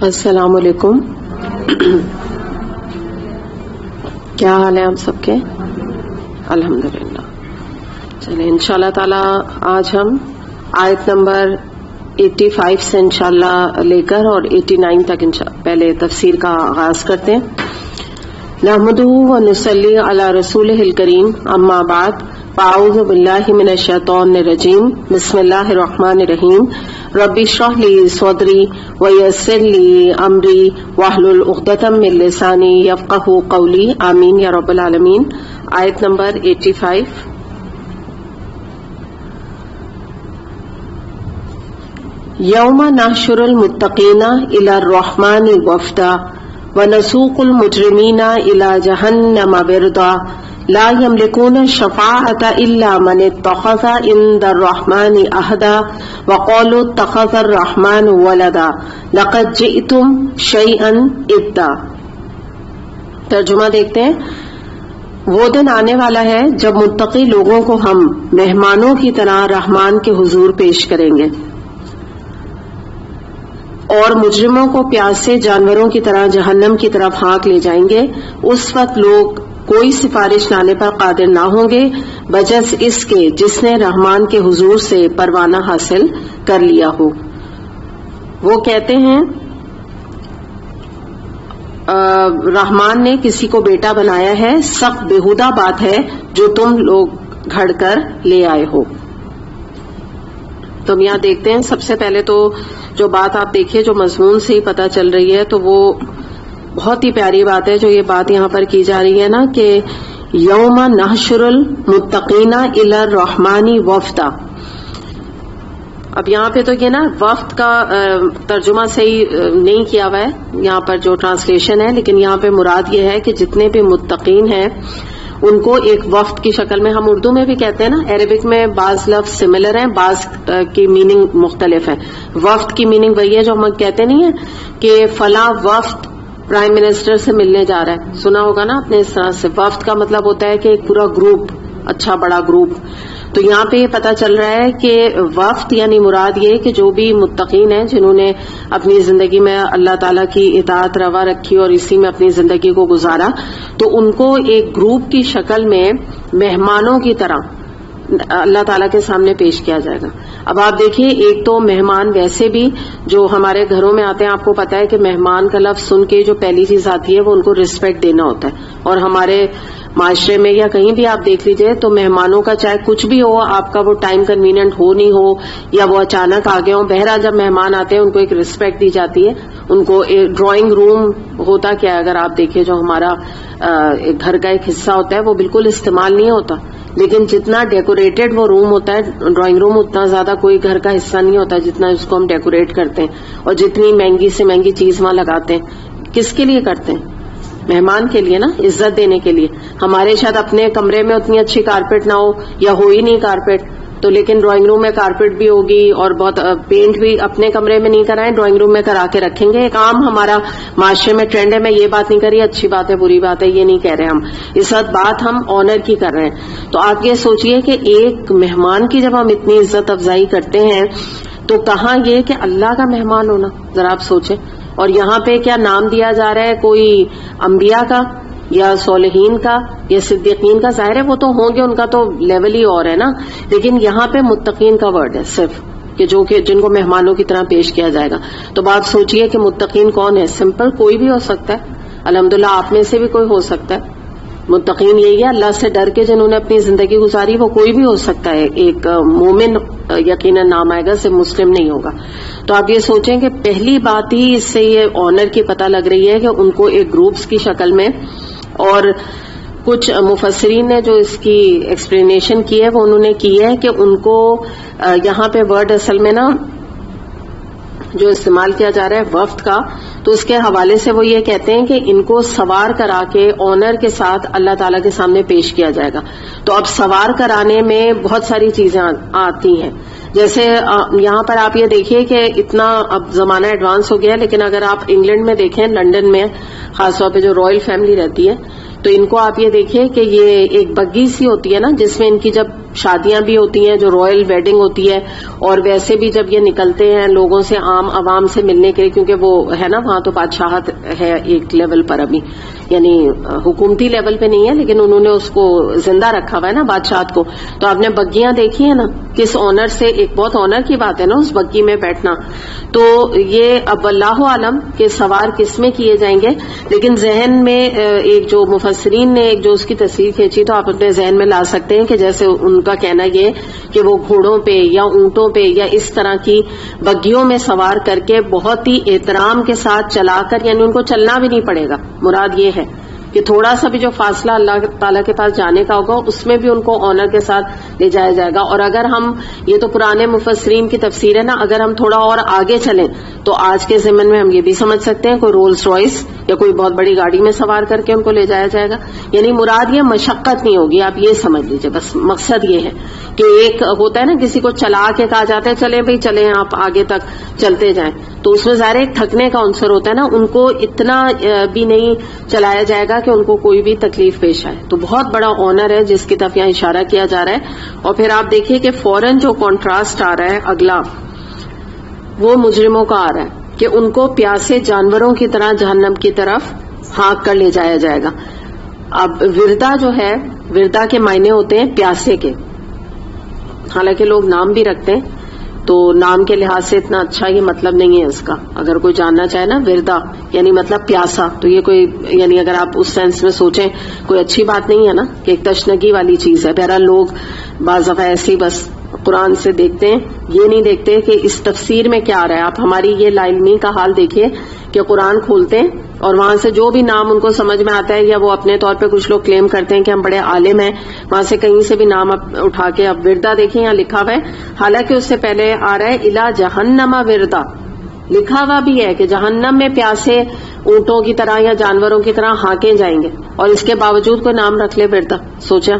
السلام علیکم. کیا حال ہے آپ سب کے؟ الحمدللہ. چلیں انشاءاللہ تعالی آج ہم آیت نمبر 85 سے انشاءاللہ لے کر اور 89 تک پہلے تفسیر کا آغاز کرتے ہیں. نحمدہ و نصلی علی رسولہ الکریم. اما بعد فاعوذ باللہ من الشیطان الرجیم. بسم اللہ الرحمن الرحیم. رب اشرح لی صدری ویسر لی امری واحلل عقدۃ من لسانی یفقہوا قولی. آمین یا رب العالمین. آیت نمبر 85. یوم نحشر المتقین الی الرحمن وفدا ونسوق المجرمین الی جہنم وردا لا یملکون الشفاعۃ الا من اتخذ عند الرحمن عہدا وقالوا اتخذ الرحمن ولدا لقد جئتم شیئا ادا. ترجمہ دیکھتے ہیں. وہ دن آنے والا ہے جب متقی لوگوں کو ہم مہمانوں کی طرح رحمان کے حضور پیش کریں گے اور مجرموں کو پیاسے جانوروں کی طرح جہنم کی طرف ہانک لے جائیں گے. اس وقت لوگ کوئی سفارش لانے پر قادر نہ ہوں گے بجز اس کے جس نے رحمان کے حضور سے پروانہ حاصل کر لیا ہو. وہ کہتے ہیں رحمان نے کسی کو بیٹا بنایا ہے، سخت بےہودہ بات ہے جو تم لوگ گھڑ کر لے آئے ہو. تو ہم یہاں دیکھتے ہیں سب سے پہلے تو جو بات آپ دیکھیے جو مضمون سے ہی پتہ چل رہی ہے تو وہ بہت ہی پیاری بات ہے. جو یہ بات یہاں پر کی جا رہی ہے نا کہ یوم نحشر المتقین الی الرحمن وفدا. اب یہاں پہ تو یہ نا وفد کا ترجمہ صحیح نہیں کیا ہوا ہے یہاں پر جو ٹرانسلیشن ہے، لیکن یہاں پہ مراد یہ ہے کہ جتنے بھی متقین ہیں ان کو ایک وفد کی شکل میں، ہم اردو میں بھی کہتے ہیں نا، عربک میں بعض لفظ سملر ہیں، بعض کی میننگ مختلف ہے. وفد کی میننگ وہی ہے جو ہم کہتے نہیں ہیں کہ فلاں وفد پرائم منسٹر سے ملنے جا رہا ہے. سنا ہوگا نا اپنے اس طرح سے. وفد کا مطلب ہوتا ہے کہ ایک پورا گروپ، اچھا بڑا گروپ. تو یہاں پہ یہ پتہ چل رہا ہے کہ وفد یعنی مراد یہ کہ جو بھی متقین ہیں جنہوں نے اپنی زندگی میں اللہ تعالیٰ کی اطاعت روا رکھی اور اسی میں اپنی زندگی کو گزارا، تو ان کو ایک گروپ کی شکل میں مہمانوں کی طرح اللہ تعالیٰ کے سامنے پیش کیا جائے گا. اب آپ دیکھیے، ایک تو مہمان ویسے بھی جو ہمارے گھروں میں آتے ہیں، آپ کو پتا ہے کہ مہمان کا لفظ سن کے جو پہلی چیز آتی ہے وہ ان کو رسپیکٹ دینا ہوتا ہے. اور ہمارے معاشرے میں یا کہیں بھی آپ دیکھ لیجئے تو مہمانوں کا چاہے کچھ بھی ہو، آپ کا وہ ٹائم کنوینئنٹ ہو نہیں ہو یا وہ اچانک آ گئے ہوں، بہرحال جب مہمان آتے ہیں ان کو ایک رسپیکٹ دی جاتی ہے. ان کو ڈرائنگ روم ہوتا کیا ہے، اگر آپ دیکھیں جو ہمارا گھر کا ایک حصہ ہوتا ہے وہ بالکل استعمال نہیں ہوتا، لیکن جتنا ڈیکوریٹڈ وہ روم ہوتا ہے ڈرائنگ روم، اتنا زیادہ کوئی گھر کا حصہ نہیں ہوتا جتنا اس کو ہم ڈیکوریٹ کرتے ہیں اور جتنی مہنگی سے مہنگی چیز وہاں لگاتے ہیں. کس کے لیے کرتے ہیں؟ مہمان کے لیے نا، عزت دینے کے لیے. ہمارے شاید اپنے کمرے میں اتنی اچھی کارپیٹ نہ ہو یا ہو ہی نہیں کارپیٹ، تو لیکن ڈرائنگ روم میں کارپیٹ بھی ہوگی اور بہت پینٹ بھی اپنے کمرے میں نہیں کرائیں، ڈرائنگ روم میں کرا کے رکھیں گے. ایک عام ہمارا معاشرے میں ٹرینڈ ہے. میں یہ بات نہیں کر رہی اچھی بات ہے بری بات ہے، یہ نہیں کہہ رہے ہم. اس وقت بات ہم آنر کی کر رہے ہیں. تو آپ یہ سوچئے کہ ایک مہمان کی جب ہم اتنی عزت افزائی کرتے ہیں تو کہاں یہ کہ اللہ کا مہمان ہونا، ذرا آپ سوچیں. اور یہاں پہ کیا نام دیا جا رہا ہے کوئی انبیاء کا یا صالحین کا یا صدیقین کا؟ ظاہر ہے وہ تو ہوں گے، ان کا تو لیول ہی اور ہے نا. لیکن یہاں پہ متقین کا ورڈ ہے صرف، کہ جو کہ جن کو مہمانوں کی طرح پیش کیا جائے گا. تو بات سوچئے کہ متقین کون ہے؟ سمپل کوئی بھی ہو سکتا ہے. الحمدللہ آپ میں سے بھی کوئی ہو سکتا ہے. متقین یہی ہے اللہ سے ڈر کے جنہوں نے اپنی زندگی گزاری، وہ کوئی بھی ہو سکتا ہے. ایک مومن یقیناً نام آئے گا، صرف مسلم نہیں ہوگا. تو آپ یہ سوچیں کہ پہلی بات ہی اس سے یہ آنر کی پتہ لگ رہی ہے کہ ان کو ایک گروپس کی شکل میں. اور کچھ مفسرین نے جو اس کی ایکسپلینیشن کی ہے وہ انہوں نے کی ہے کہ ان کو یہاں پہ ورڈ اصل میں نا جو استعمال کیا جا رہا ہے وفد کا، تو اس کے حوالے سے وہ یہ کہتے ہیں کہ ان کو سوار کرا کے آنر کے ساتھ اللہ تعالیٰ کے سامنے پیش کیا جائے گا. تو اب سوار کرانے میں بہت ساری چیزیں آتی ہیں. جیسے یہاں پر آپ یہ دیکھیے کہ اتنا اب زمانہ ایڈوانس ہو گیا ہے، لیکن اگر آپ انگلینڈ میں دیکھیں، لنڈن میں خاص طور پہ جو رائل فیملی رہتی ہے، تو ان کو آپ یہ دیکھیے کہ یہ ایک بگی سی ہوتی ہے نا، جس میں ان کی جب شادیاں بھی ہوتی ہیں جو رائل ویڈنگ ہوتی ہے، اور ویسے بھی جب یہ نکلتے ہیں لوگوں سے، عام عوام سے ملنے کے لیے، کیونکہ وہ ہے نا وہاں تو بادشاہت ہے ایک لیول پر ابھی، یعنی حکومتی لیول پہ نہیں ہے لیکن انہوں نے اس کو زندہ رکھا ہوا ہے نا بادشاہت کو. تو آپ نے بگیاں دیکھی ہیں نا، کس آنر سے، ایک بہت آنر کی بات ہے نا اس بگی میں بیٹھنا. تو یہ اب اللہ عالم کہ سوار کس میں کیے جائیں گے، لیکن ذہن میں ایک جو مفسرین نے ایک جو اس کی تصویر کھینچی تو آپ اپنے ذہن میں لا سکتے ہیں کہ جیسے ان کا کہنا یہ کہ وہ گھوڑوں پہ یا اونٹوں پہ یا اس طرح کی بگیوں میں سوار کر کے بہت ہی احترام کے ساتھ چلا کر، یعنی ان کو چلنا بھی نہیں پڑے گا. مراد یہ ہے کہ تھوڑا سا بھی جو فاصلہ اللہ تعالیٰ کے پاس جانے کا ہوگا اس میں بھی ان کو آنر کے ساتھ لے جایا جائے گا. اور اگر ہم، یہ تو پرانے مفسرین کی تفسیر ہے نا، اگر ہم تھوڑا اور آگے چلیں تو آج کے زمن میں ہم یہ بھی سمجھ سکتے ہیں کوئی رولز رائس یا کوئی بہت بڑی گاڑی میں سوار کر کے ان کو لے جایا جائے گا. یعنی مراد یہ مشقت نہیں ہوگی، آپ یہ سمجھ لیجیے. بس مقصد یہ ہے کہ ایک ہوتا ہے نا کسی کو چلا کے کہا جاتا ہے چلیں بھائی چلیں آپ آگے تک چلتے جائیں، تو اس میں ظاہر ایک تھکنے کا عنصر ہوتا ہے نا، ان کو اتنا بھی نہیں چلایا جائے گا کہ ان کو کوئی بھی تکلیف پیش آئے. تو بہت بڑا آنر ہے جس کی طرف یہاں اشارہ کیا جا رہا ہے. اور پھر آپ دیکھیے کہ فوراً جو کانٹراسٹ آ رہا ہے اگلا وہ مجرموں کا آ رہا ہے کہ ان کو پیاسے جانوروں کی طرح جہنم کی طرف ہانک کر لے جایا جائے گا. اب وردا جو ہے، وردا کے معنی ہوتے ہیں پیاسے کے، حالانکہ لوگ نام بھی رکھتے ہیں تو نام کے لحاظ سے اتنا اچھا یہ مطلب نہیں ہے اس کا. اگر کوئی جاننا چاہے نا وردا یعنی مطلب پیاسا، تو یہ کوئی، یعنی اگر آپ اس سینس میں سوچیں کوئی اچھی بات نہیں ہے نا کہ ایک تشنگی والی چیز ہے. بہرحال لوگ بعض دفعہ ایسے ہی بس قرآن سے دیکھتے ہیں، یہ نہیں دیکھتے کہ اس تفسیر میں کیا آ رہا ہے. آپ ہماری یہ لا علمی کا حال دیکھیے کہ قرآن کھولتے ہیں اور وہاں سے جو بھی نام ان کو سمجھ میں آتا ہے، یا وہ اپنے طور پہ کچھ لوگ کلیم کرتے ہیں کہ ہم بڑے عالم ہیں، وہاں سے کہیں سے بھی نام اٹھا کے، اب وردا دیکھیں یہاں لکھا ہوا ہے، حالانکہ اس سے پہلے آ رہا ہے الا جہنم وردا، لکھا ہوا بھی ہے کہ جہنم میں پیاسے اونٹوں کی طرح یا جانوروں کی طرح ہانکے جائیں گے، اور اس کے باوجود کوئی نام رکھ لے وردا. سوچا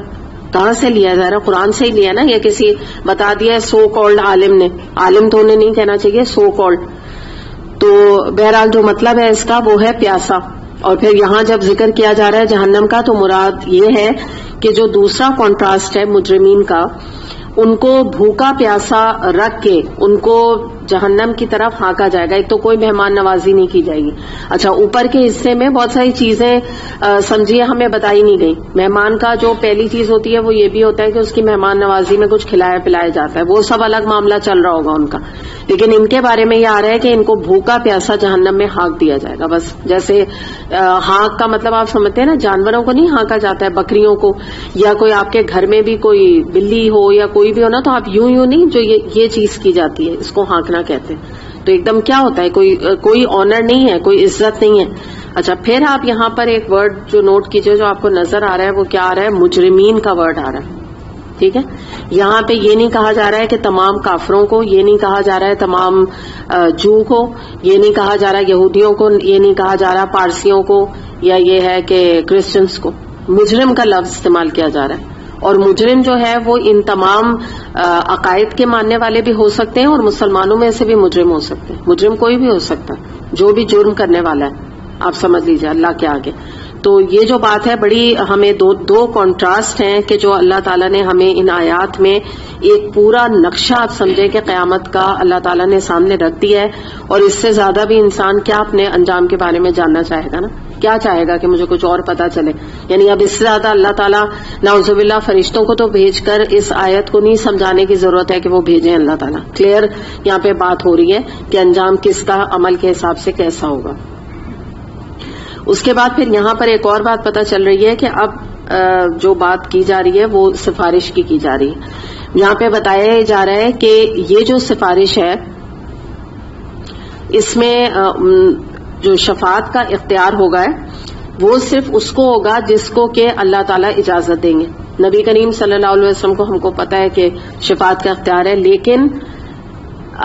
کہاں سے لیا جا رہا ہے؟ قرآن سے ہی لیا نا، یا کسی بتا دیا ہے سو کالڈ عالم نے، عالم تو انہیں نہیں کہنا چاہیے، سو کالڈ. تو بہرحال جو مطلب ہے اس کا وہ ہے پیاسا. اور پھر یہاں جب ذکر کیا جا رہا ہے جہنم کا تو مراد یہ ہے کہ جو دوسرا کانٹراسٹ ہے مجرمین کا، ان کو بھوکا پیاسا رکھ کے ان کو جہنم کی طرف ہانکا جائے گا. ایک تو کوئی مہمان نوازی نہیں کی جائے گی. اچھا، اوپر کے حصے میں بہت ساری چیزیں سمجھیے ہمیں بتائی نہیں گئی. مہمان کا جو پہلی چیز ہوتی ہے وہ یہ بھی ہوتا ہے کہ اس کی مہمان نوازی میں کچھ کھلایا پلایا جاتا ہے، وہ سب الگ معاملہ چل رہا ہوگا ان کا. لیکن ان کے بارے میں یہ آ رہا ہے کہ ان کو بھوکا پیاسا جہنم میں ہانک دیا جائے گا. بس جیسے ہانک کا مطلب آپ سمجھتے ہیں نا، جانوروں کو نہیں ہانکا جاتا ہے، بکریوں کو، یا کوئی آپ کے گھر میں بھی کوئی بلی ہو یا کوئی بھی ہو نا، تو آپ یوں نہیں، جو یہ چیز کی جاتی ہے اس کو ہانکنا کہتے ہیں. تو ایک دم کیا ہوتا ہے، کوئی آنر نہیں ہے، کوئی عزت نہیں ہے. اچھا، پھر آپ یہاں پر ایک ورڈ جو نوٹ کیجئے جو آپ کو نظر آ رہا ہے وہ کیا آ رہا ہے؟ مجرمین کا ورڈ آ رہا ہے. ٹھیک ہے، یہاں پہ یہ نہیں کہا جا رہا ہے کہ تمام کافروں کو، یہ نہیں کہا جا رہا ہے تمام جو کو، یہ نہیں کہا جا رہا ہے یہودیوں کو، یہ نہیں کہا جا رہا پارسیوں کو، یا یہ ہے کہ کرسچنس کو. مجرم کا لفظ استعمال کیا جا رہا ہے. اور مجرم جو ہے وہ ان تمام عقائد کے ماننے والے بھی ہو سکتے ہیں اور مسلمانوں میں سے بھی مجرم ہو سکتے ہیں. مجرم کوئی بھی ہو سکتا ہے جو بھی جرم کرنے والا ہے، آپ سمجھ لیجیے اللہ کے آگے. تو یہ جو بات ہے بڑی ہمیں دو کانٹراسٹ ہیں کہ جو اللہ تعالیٰ نے ہمیں ان آیات میں ایک پورا نقشہ آپ سمجھے کہ قیامت کا اللہ تعالیٰ نے سامنے رکھ دیا ہے. اور اس سے زیادہ بھی انسان کیا اپنے انجام کے بارے میں جاننا چاہے گا نا، کیا چاہے گا کہ مجھے کچھ اور پتا چلے. یعنی اب اس سے زیادہ اللہ تعالیٰ نعوذ باللہ فرشتوں کو تو بھیج کر اس آیت کو نہیں سمجھانے کی ضرورت ہے کہ وہ بھیجیں. اللہ تعالیٰ کلیئر یہاں پہ بات ہو رہی ہے کہ انجام کس کا عمل کے حساب سے کیسا ہوگا. اس کے بعد پھر یہاں پر ایک اور بات پتہ چل رہی ہے کہ اب جو بات کی جا رہی ہے وہ سفارش کی جا رہی ہے. یہاں پہ بتایا جا رہا ہے کہ یہ جو سفارش ہے اس میں جو شفاعت کا اختیار ہوگا وہ صرف اس کو ہوگا جس کو کہ اللہ تعالیٰ اجازت دیں گے. نبی کریم صلی اللہ علیہ وسلم کو ہم کو پتا ہے کہ شفاعت کا اختیار ہے، لیکن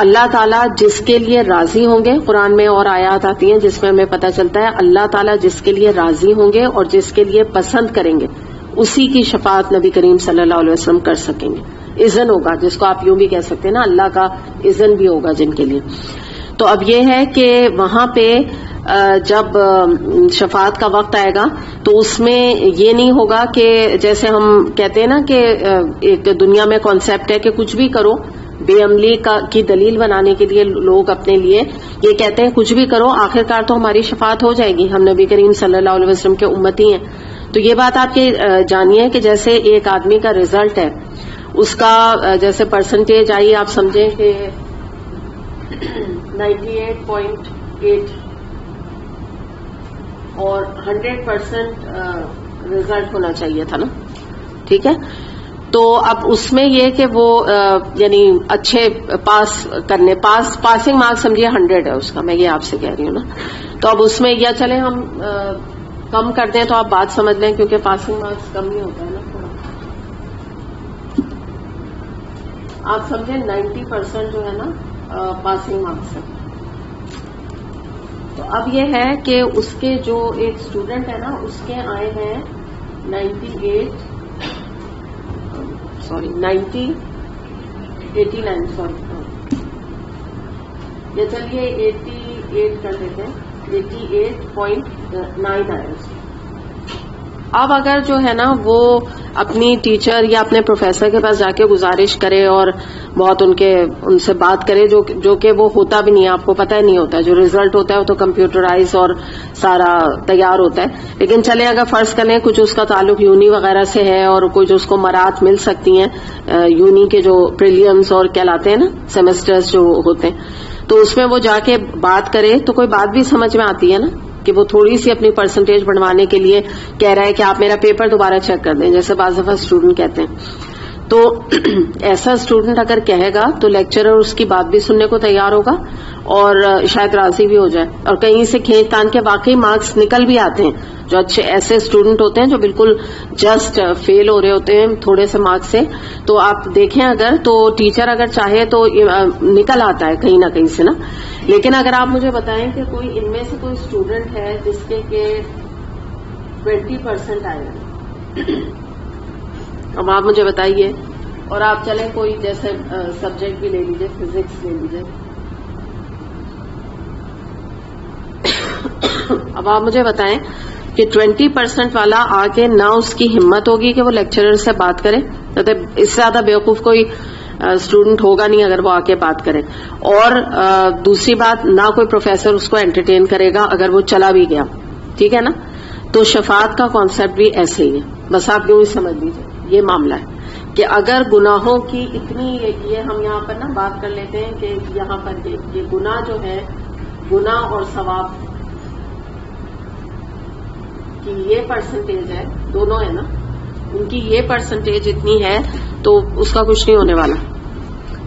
اللہ تعالیٰ جس کے لیے راضی ہوں گے، قرآن میں اور آیات آتی ہیں جس میں ہمیں پتہ چلتا ہے اللہ تعالیٰ جس کے لیے راضی ہوں گے اور جس کے لیے پسند کریں گے اسی کی شفاعت نبی کریم صلی اللہ علیہ وسلم کر سکیں گے. اذن ہوگا، جس کو آپ یوں بھی کہہ سکتے ہیں نا، اللہ کا اذن بھی ہوگا جن کے لیے. تو اب یہ ہے کہ وہاں پہ جب شفاعت کا وقت آئے گا تو اس میں یہ نہیں ہوگا کہ جیسے ہم کہتے ہیں نا کہ ایک دنیا میں کانسیپٹ ہے کہ کچھ بھی کرو، بے عملی کی دلیل بنانے کے لیے لوگ اپنے لیے یہ کہتے ہیں کچھ بھی کرو آخر کار تو ہماری شفاعت ہو جائے گی، ہم نبی کریم صلی اللہ علیہ وسلم کے امتی ہیں. تو یہ بات آپ کے جانیے کہ جیسے ایک آدمی کا رزلٹ ہے، اس کا جیسے پرسنٹیج آئی آپ سمجھیں کہ 98.8 اور 100% رزلٹ ہونا چاہیے تھا نا، ٹھیک ہے. تو اب اس میں یہ کہ وہ یعنی اچھے پاسنگ مارکس سمجھیے 100 ہے اس کا، میں یہ آپ سے کہہ رہی ہوں نا. تو اب اس میں یا چلے ہم کم کر دیں تو آپ بات سمجھ لیں، کیونکہ پاسنگ مارکس کم نہیں ہوتا ہے نا تھوڑا. آپ سمجھیں 90% جو ہے نا پاسنگ مارکس ہے. تو اب یہ ہے کہ اس کے جو ایک اسٹوڈنٹ ہے نا اس کے آئے ہیں 89 یا چلیے 88 کر دیتے ہیں، 88.9 آئے اس. اب اگر جو ہے نا وہ اپنی ٹیچر یا اپنے پروفیسر کے پاس جا کے گزارش کرے اور بہت ان سے بات کرے، جو کہ وہ ہوتا بھی نہیں ہے، آپ کو پتہ ہی نہیں ہوتا ہے، جو ریزلٹ ہوتا ہے وہ تو کمپیوٹرائز اور سارا تیار ہوتا ہے. لیکن چلیں اگر فرض کریں کچھ اس کا تعلق یونی وغیرہ سے ہے اور کچھ اس کو مرات مل سکتی ہیں، یونی کے جو پریلیمز اور کہلاتے ہیں نا سیمسٹرز جو ہوتے ہیں، تو اس میں وہ جا کے بات کرے تو کوئی بات بھی سمجھ میں آتی ہے نا کہ وہ تھوڑی سی اپنی پرسنٹیج بڑھوانے کے لیے کہہ رہا ہے کہ آپ میرا پیپر دوبارہ چیک کر دیں، جیسے بعض دفعہ اسٹوڈنٹ کہتے ہیں. تو ایسا اسٹوڈنٹ اگر کہے گا تو لیکچرر اس کی بات بھی سننے کو تیار ہوگا اور شاید راضی بھی ہو جائے، اور کہیں سے کھینچ تان کے واقعی مارکس نکل بھی آتے ہیں. جو اچھے ایسے اسٹوڈنٹ ہوتے ہیں جو بالکل جسٹ فیل ہو رہے ہوتے ہیں تھوڑے سے مارکس سے، تو آپ دیکھیں اگر تو ٹیچر اگر چاہے تو نکل آتا ہے کہیں نہ کہیں سے نا. لیکن اگر آپ مجھے بتائیں کہ کوئی ان میں سے کوئی اسٹوڈنٹ ہے جس کے کہ 20% آئے گا، اب آپ مجھے بتائیے، اور آپ چلیں کوئی جیسے سبجیکٹ بھی لے لیجیے، فزکس لے لیجیے. اب آپ مجھے بتائیں کہ 20% والا آگے نہ اس کی ہمت ہوگی کہ وہ لیکچرر سے بات کرے، اس سے زیادہ بیوقوف کوئی اسٹوڈنٹ ہوگا نہیں اگر وہ آ کے بات کرے. اور دوسری بات، نہ کوئی پروفیسر اس کو انٹرٹین کرے گا اگر وہ چلا بھی گیا، ٹھیک ہے نا. تو شفاعت کا کانسیپٹ بھی ایسے ہی ہے، بس آپ یوں ہی سمجھ لیجیے. یہ معاملہ ہے کہ اگر گناہوں کی اتنی، یہ ہم یہاں پر نا بات کر لیتے ہیں کہ یہاں پر یہ گناہ جو ہے، گناہ اور ثواب کی یہ پرسنٹیج ہے، دونوں ہے نا، ان کی یہ پرسنٹیج اتنی ہے تو اس کا کچھ نہیں ہونے والا.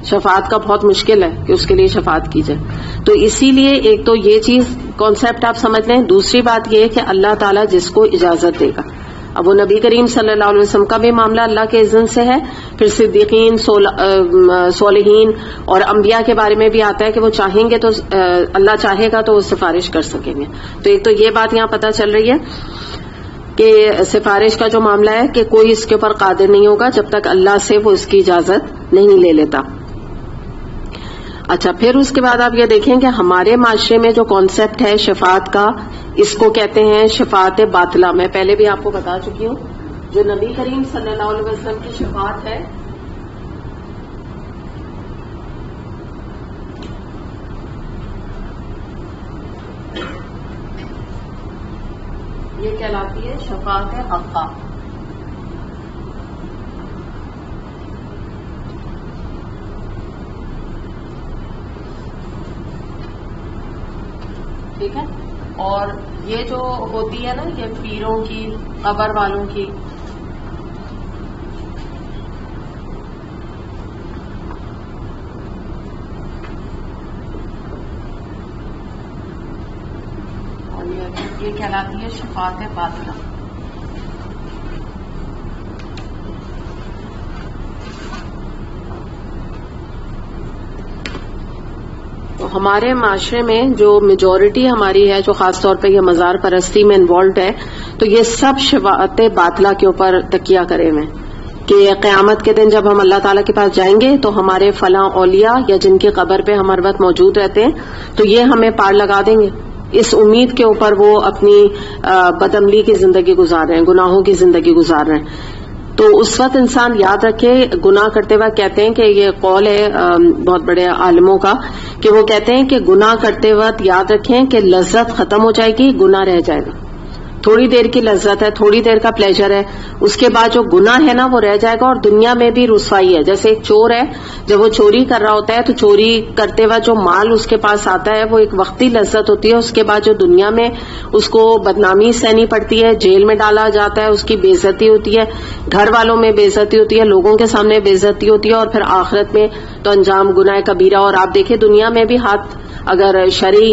شفاعت کا بہت مشکل ہے کہ اس کے لیے شفاعت کی جائے. تو اسی لیے ایک تو یہ چیز کانسیپٹ آپ سمجھ لیں. دوسری بات یہ ہے کہ اللہ تعالیٰ جس کو اجازت دے گا، اب وہ نبی کریم صلی اللہ علیہ وسلم کا بھی معاملہ اللہ کے اذن سے ہے، پھر صدیقین، صالحین اور انبیاء کے بارے میں بھی آتا ہے کہ وہ چاہیں گے تو اللہ چاہے گا تو وہ سفارش کر سکیں گے. تو ایک تو یہ بات یہاں پتہ چل رہی ہے کہ سفارش کا جو معاملہ ہے کہ کوئی اس کے اوپر قادر نہیں ہوگا جب تک اللہ سے وہ اس کی اجازت نہیں لے لیتا. اچھا، پھر اس کے بعد آپ یہ دیکھیں کہ ہمارے معاشرے میں جو کانسیپٹ ہے شفاعت کا، اس کو کہتے ہیں شفاعت باطلہ. میں پہلے بھی آپ کو بتا چکی ہوں، جو نبی کریم صلی اللہ علیہ وسلم کی شفاعت ہے یہ کہلاتی ہے شفاعت حقہ. ٹھیک ہے. اور یہ جو ہوتی ہے نا یہ پیروں کی، قبر والوں کی، اور یہ کہلاتی ہے شفاعت باطلہ. تو ہمارے معاشرے میں جو میجورٹی ہماری ہے، جو خاص طور پہ یہ مزار پرستی میں انوالوڈ ہے، تو یہ سب شفاعت باطلہ کے اوپر تکیہ کرے ہوئے کہ قیامت کے دن جب ہم اللہ تعالیٰ کے پاس جائیں گے تو ہمارے فلاں اولیاء یا جن کی قبر پہ ہم ہر وقت موجود رہتے ہیں تو یہ ہمیں پار لگا دیں گے اس امید کے اوپر وہ اپنی بدعملی کی زندگی گزار رہے ہیں، گناہوں کی زندگی گزار رہے ہیں. تو اس وقت انسان یاد رکھے، گناہ کرتے وقت کہتے ہیں کہ یہ قول ہے بہت بڑے عالموں کا کہ وہ کہتے ہیں کہ گناہ کرتے وقت یاد رکھیں کہ لذت ختم ہو جائے گی، گناہ رہ جائے گا. تھوڑی دیر کی لذت ہے، تھوڑی دیر کا پلیجر ہے، اس کے بعد جو گناہ ہے نا وہ رہ جائے گا، اور دنیا میں بھی رسوائی ہے. جیسے ایک چور ہے، جب وہ چوری کر رہا ہوتا ہے تو چوری کرتے وقت جو مال اس کے پاس آتا ہے وہ ایک وقتی لذت ہوتی ہے، اس کے بعد جو دنیا میں اس کو بدنامی سہنی پڑتی ہے، جیل میں ڈالا جاتا ہے، اس کی بے عزتی ہوتی ہے، گھر والوں میں بے عزتی ہوتی ہے، لوگوں کے سامنے بے عزتی ہوتی ہے، اور پھر آخرت میں تو انجام گناہ کبیرہ. اور آپ دیکھیں دنیا میں بھی ہاتھ، اگر شرعی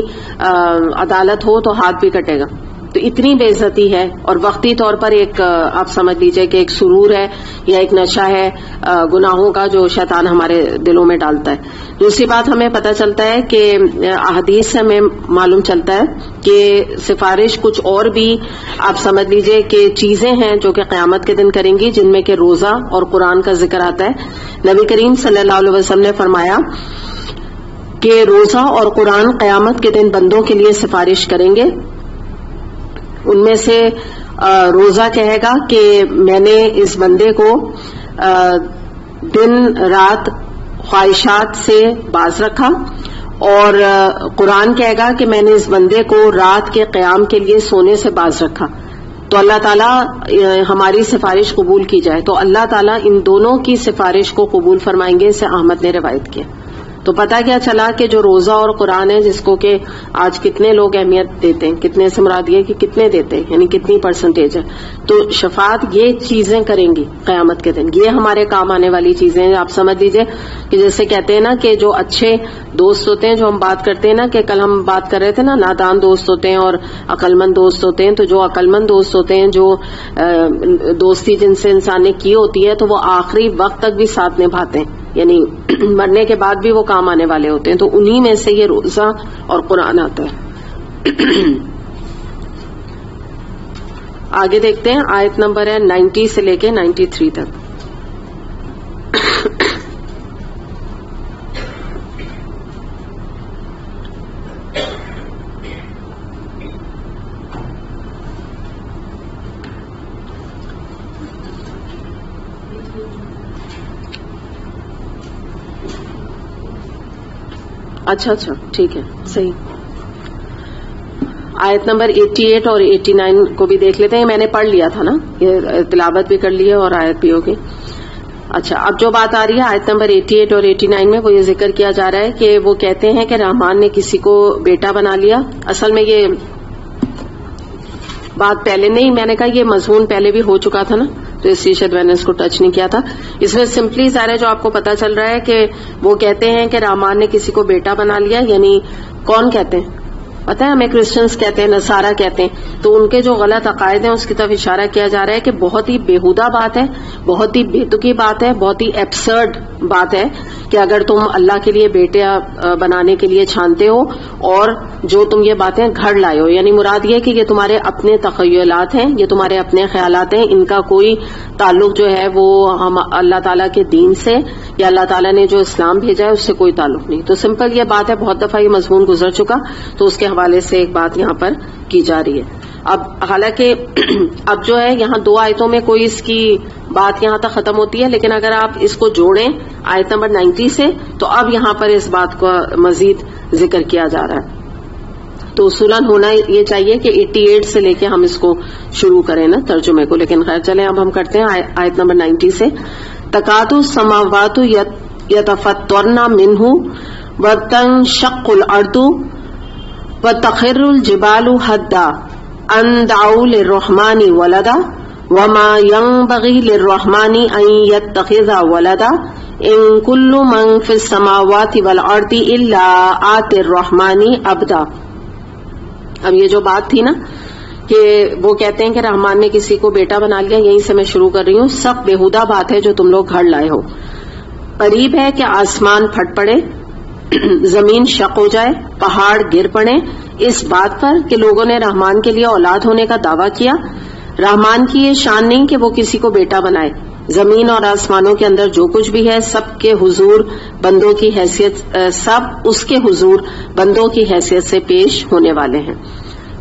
عدالت ہو تو ہاتھ بھی کٹے گا. تو اتنی بے عزتی ہے، اور وقتی طور پر ایک آپ سمجھ لیجئے کہ ایک سرور ہے یا ایک نشہ ہے گناہوں کا جو شیطان ہمارے دلوں میں ڈالتا ہے. دوسری بات ہمیں پتہ چلتا ہے کہ احادیث سے ہمیں معلوم چلتا ہے کہ سفارش کچھ اور بھی آپ سمجھ لیجئے کہ چیزیں ہیں جو کہ قیامت کے دن کریں گی، جن میں کہ روزہ اور قرآن کا ذکر آتا ہے. نبی کریم صلی اللہ علیہ وسلم نے فرمایا کہ روزہ اور قرآن قیامت کے دن بندوں کے لیے سفارش کریں گے. ان میں سے روزہ کہے گا کہ میں نے اس بندے کو دن رات خواہشات سے باز رکھا، اور قرآن کہے گا کہ میں نے اس بندے کو رات کے قیام کے لیے سونے سے باز رکھا. تو اللہ تعالیٰ ہماری سفارش قبول کی جائے تو اللہ تعالیٰ ان دونوں کی سفارش کو قبول فرمائیں گے. اسے احمد نے روایت کیا. تو پتہ کیا چلا کہ جو روزہ اور قرآن ہے، جس کو کہ آج کتنے لوگ اہمیت دیتے ہیں، کتنے سے مراد یہ کہ کتنے دیتے ہیں، یعنی کتنی پرسنٹیج ہے، تو شفاعت یہ چیزیں کریں گی قیامت کے دن. یہ ہمارے کام آنے والی چیزیں ہیں. آپ سمجھ لیجئے کہ جیسے کہتے ہیں نا کہ جو اچھے دوست ہوتے ہیں، جو ہم بات کرتے ہیں نا کہ کل ہم بات کر رہے تھے نا، نادان دوست ہوتے ہیں اور عقل مند دوست ہوتے ہیں. تو جو عقل مند دوست ہوتے ہیں، جو دوستی جن سے انسان نے کی ہوتی ہے، تو وہ آخری وقت تک بھی ساتھ نبھاتے ہیں، یعنی مرنے کے بعد بھی وہ کام آنے والے ہوتے ہیں. تو انہی میں سے یہ روزہ اور قرآن آتا ہے. آگے دیکھتے ہیں، آیت نمبر ہے 90 سے لے کے 93 تک. اچھا ٹھیک ہے، صحیح. آیت نمبر 88 اور 89 کو بھی دیکھ لیتے ہیں. میں نے پڑھ لیا تھا نا، یہ تلاوت بھی کر لی ہے اور آیت بھی ہوگی. اچھا، اب جو بات آ رہی ہے آیت نمبر 88 اور 89 میں، وہ یہ ذکر کیا جا رہا ہے کہ وہ کہتے ہیں کہ رحمان نے کسی کو بیٹا بنا لیا. اصل میں یہ بات پہلے نہیں، میں نے کہا یہ مضمون پہلے بھی ہو چکا تھا نا، تو اس لیے شاید میں نے اس کو ٹچ نہیں کیا تھا. اس میں سمپلی ظاہر ہے جو آپ کو پتا چل رہا ہے کہ وہ کہتے ہیں کہ رحمان نے کسی کو بیٹا بنا لیا. یعنی کون کہتے ہیں پتہ ہے؟ ہمیں کرسچنس کہتے ہیں، نصارہ کہتے ہیں. تو ان کے جو غلط عقائد ہیں اس کی طرف اشارہ کیا جا رہا ہے کہ بہت ہی بیہودہ بات ہے، بہت ہی بےتکی بات ہے، بہت ہی ایبسرڈ بات ہے کہ اگر تم اللہ کے لیے بیٹا بنانے کے لیے چھانتے ہو اور جو تم یہ باتیں گھڑ لائے ہو. یعنی مراد یہ کہ یہ تمہارے اپنے تخیلات ہیں، یہ تمہارے اپنے خیالات ہیں، ان کا کوئی تعلق جو ہے وہ ہم اللہ تعالیٰ کے دین سے یا اللہ تعالیٰ نے جو اسلام بھیجا ہے اس سے کوئی تعلق نہیں. تو سمپل یہ بات ہے، بہت دفعہ یہ مضمون گزر چکا، تو اس کے حوالے سے ایک بات یہاں پر کی جا رہی ہے. اب حالانکہ اب جو ہے یہاں 2 آیتوں میں کوئی اس کی بات یہاں تک ختم ہوتی ہے، لیکن اگر آپ اس کو جوڑیں آیت نمبر 90 سے تو اب یہاں پر اس بات کو مزید ذکر کیا جا رہا ہے. تو اصولاً ہونا یہ چاہیے کہ 88 سے لے کے ہم اس کو شروع کریں نا ترجمے کو، لیکن خیر چلیں اب ہم کرتے ہیں آیت نمبر 90 سے. تکاد السماوات یتفطرن منہ وتنشق الارض وتخر الجبال حدا ان دعوا للرحمن ولدا وما ينبغي للرحمن ان يتخذ ولدا ان كل من في السماوات والارض الا آتي الرحمن عبدا. اب یہ جو بات تھی نا کہ وہ کہتے ہیں کہ رحمان نے کسی کو بیٹا بنا لیا، یہیں سے میں شروع کر رہی ہوں. سب بےہودہ بات ہے جو تم لوگ گھڑ لائے ہو. قریب ہے کہ آسمان پھٹ پڑے، زمین شق ہو جائے، پہاڑ گر پڑے اس بات پر کہ لوگوں نے رحمان کے لیے اولاد ہونے کا دعویٰ کیا. رحمان کی یہ شان نہیں کہ وہ کسی کو بیٹا بنائے، زمین اور آسمانوں کے اندر جو کچھ بھی ہے سب کے حضور بندوں کی حیثیت سب اس کے حضور بندوں کی حیثیت سے پیش ہونے والے ہیں.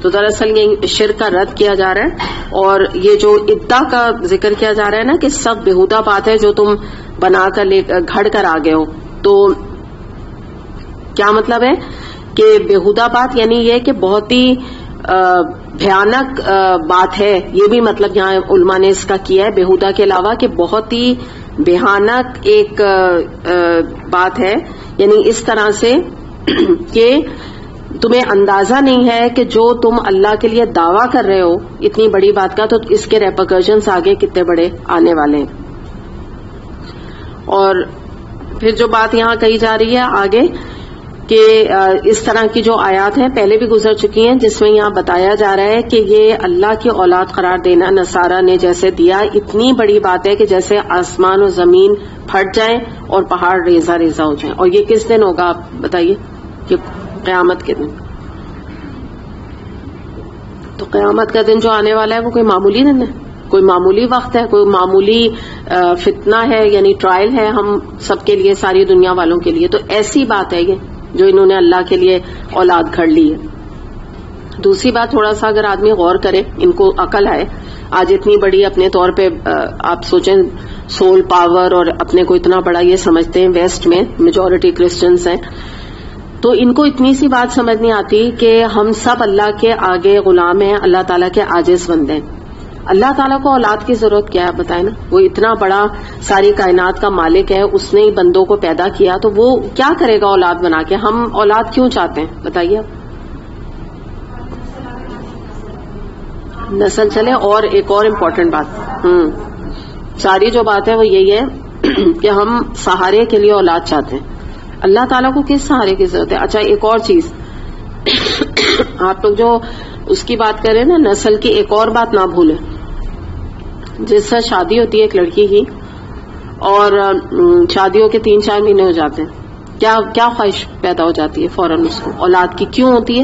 تو دراصل یہ شرک کا رد کیا جا رہا ہے، اور یہ جو ادعا کا ذکر کیا جا رہا ہے نا کہ سب بےہودہ بات ہے جو تم بنا کر گھڑ کر آ گئے ہو، تو کیا مطلب ہے کہ بےہودہ بات یعنی یہ کہ بہت ہی بھیانک بات ہے. یہ بھی مطلب یہاں علماء نے اس کا کیا ہے بےہودہ کے علاوہ کہ بہت ہی بھیانک ایک بات ہے، یعنی اس طرح سے کہ تمہیں اندازہ نہیں ہے کہ جو تم اللہ کے لیے دعویٰ کر رہے ہو اتنی بڑی بات کا، تو اس کے ریپرکشنز آگے کتنے بڑے آنے والے ہیں. اور پھر جو بات یہاں کہی جا رہی ہے آگے کہ اس طرح کی جو آیات ہیں پہلے بھی گزر چکی ہیں، جس میں یہاں بتایا جا رہا ہے کہ یہ اللہ کی اولاد قرار دینا نصارہ نے جیسے دیا اتنی بڑی بات ہے کہ جیسے آسمان اور زمین پھٹ جائیں اور پہاڑ ریزہ ریزہ ہو جائیں. اور یہ کس دن ہوگا آپ بتائیے؟ کہ قیامت کے دن. تو قیامت کا دن جو آنے والا ہے وہ کوئی معمولی دن ہے، کوئی معمولی وقت ہے، کوئی معمولی فتنہ ہے، یعنی ٹرائل ہے ہم سب کے لیے، ساری دنیا والوں کے لیے. تو ایسی بات ہے یہ جو انہوں نے اللہ کے لیے اولاد گھڑ لی ہے. دوسری بات تھوڑا سا اگر آدمی غور کرے، ان کو عقل ہے، آج اتنی بڑی اپنے طور پہ آپ سوچیں سول پاور اور اپنے کو اتنا بڑا یہ سمجھتے ہیں، ویسٹ میں میجورٹی کرسچنس ہیں، تو ان کو اتنی سی بات سمجھ نہیں آتی کہ ہم سب اللہ کے آگے غلام ہیں، اللہ تعالیٰ کے عاجز بندے ہیں. اللہ تعالیٰ کو اولاد کی ضرورت کیا ہے بتائیں نا؟ وہ اتنا بڑا ساری کائنات کا مالک ہے، اس نے ہی بندوں کو پیدا کیا، تو وہ کیا کرے گا اولاد بنا کے؟ ہم اولاد کیوں چاہتے ہیں بتائیے آپ؟ نسل چلے. اور ایک اور امپورٹنٹ بات، ساری جو بات ہے وہ یہی ہے کہ ہم سہارے کے لیے اولاد چاہتے ہیں. اللہ تعالیٰ کو کس سہارے کی ضرورت ہے؟ اچھا ایک اور چیز آپ لوگ جو اس کی بات کریں نا نسل کی، ایک اور بات نہ بھولیں. جس سے شادی ہوتی ہے ایک لڑکی کی اور شادیوں کے 3-4 مہینے ہو جاتے ہیں، کیا خواہش پیدا ہو جاتی ہے فوراً اس کو اولاد کی؟ کیوں ہوتی ہے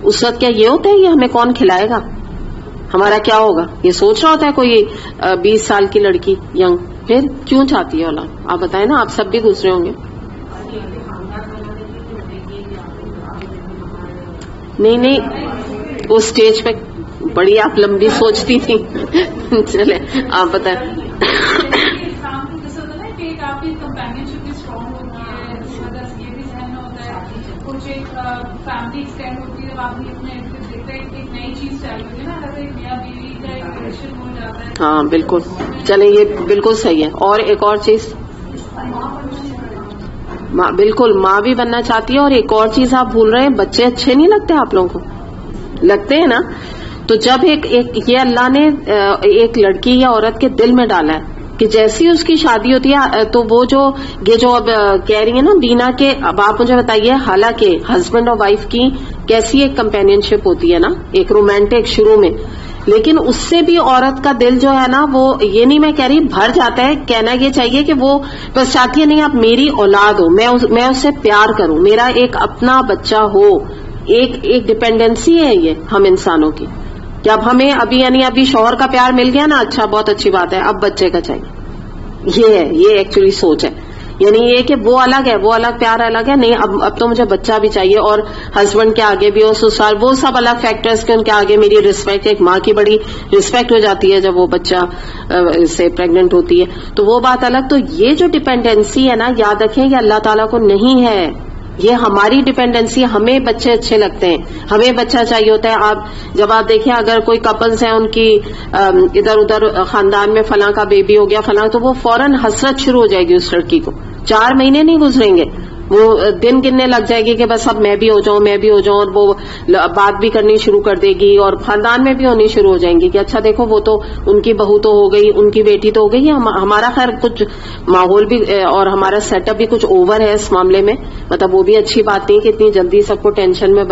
اس وقت؟ کیا یہ ہوتا ہے یہ ہمیں کون کھلائے گا، ہمارا کیا ہوگا، یہ سوچ رہا ہوتا ہے کوئی 20 سال کی لڑکی ینگ؟ پھر کیوں چاہتی ہے اولاد؟ آپ بتائیں نا، آپ سب بھی گزرے ہوں گے. نہیں وہ اسٹیج پہ بڑی آپ لمبی سوچتی تھی. چلے آپ بتائیں. ہاں بالکل، چلیں یہ بالکل صحیح ہے. اور ایک اور چیز، ماں، بالکل ماں بھی بننا چاہتی ہے. اور ایک اور چیز آپ بھول رہے ہیں، بچے اچھے نہیں لگتے آپ لوگوں کو؟ لگتے ہیں نا. تو جب ایک یہ اللہ نے ایک لڑکی یا عورت کے دل میں ڈالا ہے کہ جیسی اس کی شادی ہوتی ہے تو وہ جو یہ جو اب کہہ رہی ہیں نا بینا کے، اب آپ مجھے بتائیے، حالانکہ ہسبینڈ اور وائف کی کیسی ایک کمپینین شپ ہوتی ہے نا، ایک رومانٹک شروع میں، لیکن اس سے بھی عورت کا دل جو ہے نا وہ یہ نہیں میں کہہ رہی بھر جاتا ہے. کہنا یہ چاہیے کہ وہ بس چاہتی ہے نہیں آپ میری اولاد ہو، میں اس سے پیار کروں، میرا ایک اپنا بچہ ہو. ایک ڈپینڈنسی ہے یہ ہم انسانوں کی کہ اب ہمیں ابھی شوہر کا پیار مل گیا نا، اچھا بہت اچھی بات ہے، اب بچے کا چاہیے. یہ ہے، یہ ایکچولی سوچ ہے. یعنی یہ کہ وہ الگ ہے، وہ الگ پیار الگ ہے، نہیں اب تو مجھے بچہ بھی چاہیے. اور ہسبینڈ کے آگے بھی اور سسرال، وہ سب الگ فیکٹرز کے ان کے آگے میری رسپیکٹ، ایک ماں کی بڑی رسپیکٹ ہو جاتی ہے جب وہ بچہ سے پریگننٹ ہوتی ہے، تو وہ بات الگ. تو یہ جو ڈپینڈنسی ہے نا، یاد رکھیں یہ اللہ تعالیٰ کو نہیں ہے، یہ ہماری ڈپینڈنسی. ہمیں بچے اچھے لگتے ہیں، ہمیں بچہ چاہیے ہوتا ہے. جب آپ دیکھیں اگر کوئی کپلز ہیں ان کی ادھر ادھر خاندان میں فلاں کا بیبی ہو گیا فلاں، تو وہ فوراً حسرت شروع ہو جائے گی اس لڑکی کو. 4 مہینے نہیں گزریں گے، وہ دن گننے لگ جائے گی کہ بس اب میں بھی ہو جاؤں، اور وہ بات بھی کرنی شروع کر دے گی اور خاندان میں بھی ہونی شروع ہو جائیں گی کہ اچھا دیکھو وہ تو ان کی بہو تو ہو گئی، ان کی بیٹی تو ہو گئی. ہمارا خیر کچھ ماحول بھی اور ہمارا سیٹ اپ بھی کچھ اوور ہے اس معاملے میں، مطلب وہ بھی اچھی بات نہیں کہ اتنی جلدی سب کو ٹینشن میں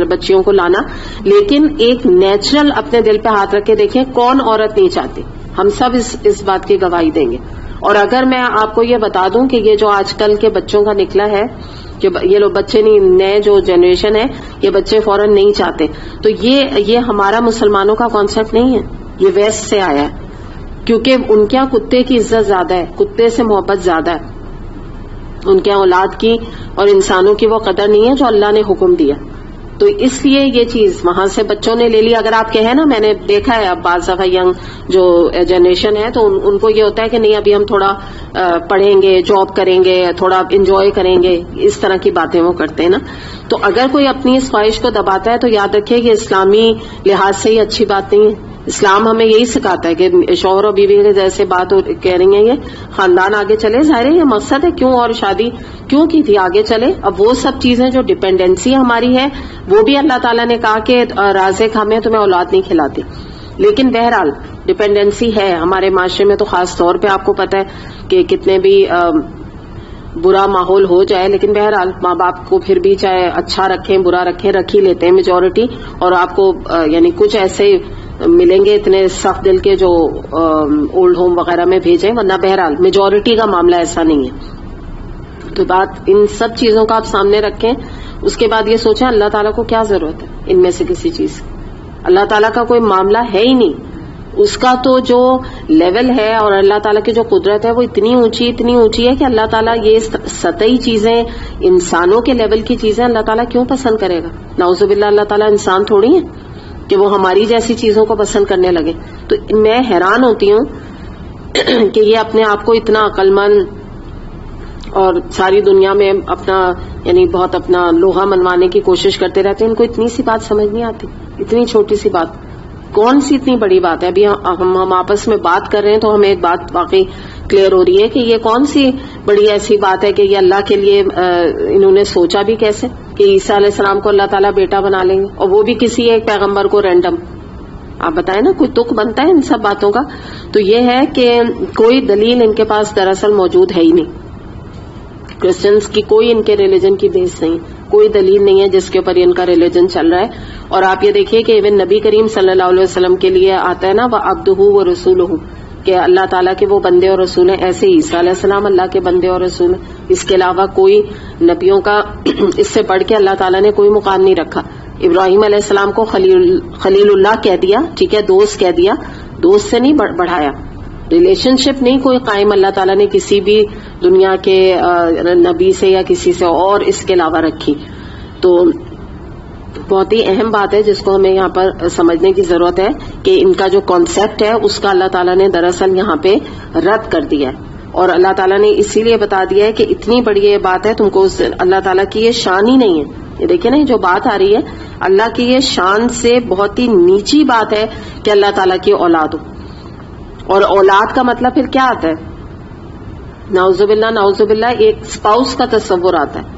بچیوں کو لانا. لیکن ایک نیچرل اپنے دل پہ ہاتھ رکھ کے دیکھیں، کون عورت نہیں چاہتی؟ ہم سب اس بات کی گواہی دیں گے. اور اگر میں آپ کو یہ بتا دوں کہ یہ جو آج کل کے بچوں کا نکلا ہے کہ یہ لوگ بچے نہیں، نئے جو جنریشن ہے یہ بچے فوراً نہیں چاہتے، تو یہ ہمارا مسلمانوں کا کانسیپٹ نہیں ہے، یہ ویسٹ سے آیا ہے. کیونکہ ان کے یہاں کتے کی عزت زیادہ ہے، کتے سے محبت زیادہ ہے، ان کے اولاد کی اور انسانوں کی وہ قدر نہیں ہے جو اللہ نے حکم دیا. تو اس لیے یہ چیز وہاں سے بچوں نے لے لی. اگر آپ کہیں نا، میں نے دیکھا ہے اب بعض دفعہ ینگ جو جنریشن ہے تو ان کو یہ ہوتا ہے کہ نہیں ابھی ہم تھوڑا پڑھیں گے، جاب کریں گے، تھوڑا انجوائے کریں گے، اس طرح کی باتیں وہ کرتے ہیں نا. تو اگر کوئی اپنی اس خواہش کو دباتا ہے تو یاد رکھیے کہ اسلامی لحاظ سے یہ اچھی بات نہیں ہے. اسلام ہمیں یہی سکھاتا ہے کہ شوہر اور بیوی کے جیسے بات کہہ رہی ہیں یہ خاندان آگے چلے. ظاہر ہے یہ مقصد ہے کیوں اور شادی کیوں کی تھی، آگے چلے. اب وہ سب چیزیں جو ڈپینڈنسی ہماری ہے وہ بھی اللہ تعالیٰ نے کہا کہ رازق ہمیں تمہیں اولاد نہیں کھلاتی. لیکن بہرحال ڈپینڈنسی ہے ہمارے معاشرے میں، تو خاص طور پہ آپ کو پتہ ہے کہ کتنے بھی برا ماحول ہو جائے لیکن بہرحال ماں باپ کو پھر بھی چاہے اچھا رکھیں برا رکھیں رکھ ہی لیتے ہیں میجورٹی. اور آپ کو یعنی کچھ ایسے ملیں گے اتنے سخت دل کے جو اولڈ ہوم وغیرہ میں بھیجیں، ورنہ بہرحال میجورٹی کا معاملہ ایسا نہیں ہے. تو بات ان سب چیزوں کا آپ سامنے رکھیں. اس کے بعد یہ سوچیں اللہ تعالیٰ کو کیا ضرورت ہے ان میں سے کسی چیز کی. اللہ تعالیٰ کا کوئی معاملہ ہے ہی نہیں. اس کا تو جو لیول ہے اور اللہ تعالیٰ کی جو قدرت ہے وہ اتنی اونچی ہے کہ اللہ تعالیٰ یہ سطحی چیزیں انسانوں کے لیول کی چیزیں اللہ تعالیٰ کیوں پسند کرے گا. نعوذ باللہ اللہ تعالیٰ انسان تھوڑی ہے کہ وہ ہماری جیسی چیزوں کو پسند کرنے لگے. تو میں حیران ہوتی ہوں کہ یہ اپنے آپ کو اتنا عقل مند اور ساری دنیا میں اپنا یعنی بہت اپنا لوہا منوانے کی کوشش کرتے رہتے ہیں. ان کو اتنی سی بات سمجھ نہیں آتی، اتنی چھوٹی سی بات کون سی اتنی بڑی بات ہے. ابھی ہم آپس میں بات کر رہے ہیں تو ہمیں ایک بات واقعی کلیئر ہو رہی ہے کہ یہ کون سی بڑی ایسی بات ہے کہ یہ اللہ کے لیے انہوں نے سوچا بھی کیسے کہ عیسیٰ علیہ السلام کو اللہ تعالیٰ بیٹا بنا لیں گے، اور وہ بھی کسی ایک پیغمبر کو رینڈم. آپ بتائیں نا، کوئی تک بنتا ہے ان سب باتوں کا. تو یہ ہے کہ کوئی دلیل ان کے پاس دراصل موجود ہے ہی نہیں. کرسچنس کی کوئی ان کے ریلیجن کی بیس نہیں، کوئی دلیل نہیں ہے جس کے اوپر ان کا ریلیجن چل رہا ہے. اور آپ یہ دیکھیے کہ ایون نبی کریم صلی اللہ علیہ وسلم کے لیے آتا ہے نا وَعَبْدُهُ وَرَسُولُهُ، کہ اللہ تعالیٰ کے وہ بندے اور رسول ہیں. ایسے عیسیٰ علیہ السلام اللہ کے بندے اور رسول ہیں. اس کے علاوہ کوئی نبیوں کا اس سے بڑھ کے اللہ تعالیٰ نے کوئی مقام نہیں رکھا. ابراہیم علیہ السلام کو خلیل اللہ کہہ دیا، ٹھیک ہے، دوست کہہ دیا، دوست سے نہیں بڑھایا. ریلیشن شپ نہیں کوئی قائم اللہ تعالیٰ نے کسی بھی دنیا کے نبی سے یا کسی سے اور اس کے علاوہ رکھی. تو بہت ہی اہم بات ہے جس کو ہمیں یہاں پر سمجھنے کی ضرورت ہے کہ ان کا جو کانسیپٹ ہے اس کا اللہ تعالیٰ نے دراصل یہاں پہ رد کر دیا ہے. اور اللہ تعالیٰ نے اسی لیے بتا دیا ہے کہ اتنی بڑی یہ بات ہے، تم کو اللہ تعالیٰ کی یہ شان ہی نہیں ہے. یہ دیکھیں نا، جو بات آ رہی ہے اللہ کی یہ شان سے بہت ہی نیچی بات ہے کہ اللہ تعالیٰ کی اولاد ہو. اور اولاد کا مطلب پھر کیا آتا ہے؟ نعوذ باللہ ایک سپاؤس کا تصور آتا ہے.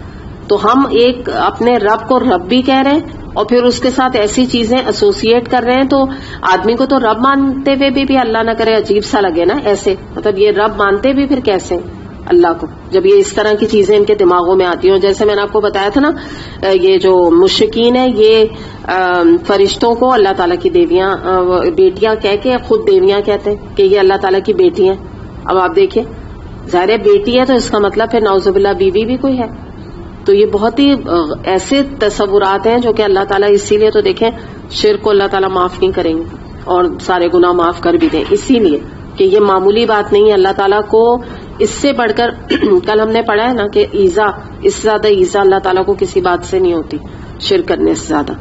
تو ہم ایک اپنے رب کو رب بھی کہہ رہے ہیں اور پھر اس کے ساتھ ایسی چیزیں ایسوسیٹ کر رہے ہیں. تو آدمی کو تو رب مانتے ہوئے بھی اللہ نہ کرے عجیب سا لگے نا. ایسے مطلب یہ رب مانتے بھی پھر کیسے اللہ کو، جب یہ اس طرح کی چیزیں ان کے دماغوں میں آتی ہیں. جیسے میں نے آپ کو بتایا تھا نا، یہ جو مشرکین ہیں یہ فرشتوں کو اللہ تعالیٰ کی دیویاں بیٹیاں کہہ کے خود دیویاں کہتے ہیں کہ یہ اللہ تعالیٰ کی بیٹی ہیں. اب آپ دیکھیں، ظاہر بیٹی ہے تو اس کا مطلب پھر نعوذ باللہ بیوی بھی کوئی ہے. تو یہ بہت ہی ایسے تصورات ہیں جو کہ اللہ تعالیٰ اسی لیے تو دیکھیں شرک کو اللہ تعالیٰ معاف نہیں کریں گے اور سارے گناہ معاف کر بھی دیں، اسی لیے کہ یہ معمولی بات نہیں ہے. اللہ تعالیٰ کو اس سے بڑھ کر کل ہم نے پڑھا ہے نا کہ ایذا، اس سے زیادہ ایذا اللہ تعالیٰ کو کسی بات سے نہیں ہوتی شرک کرنے سے زیادہ.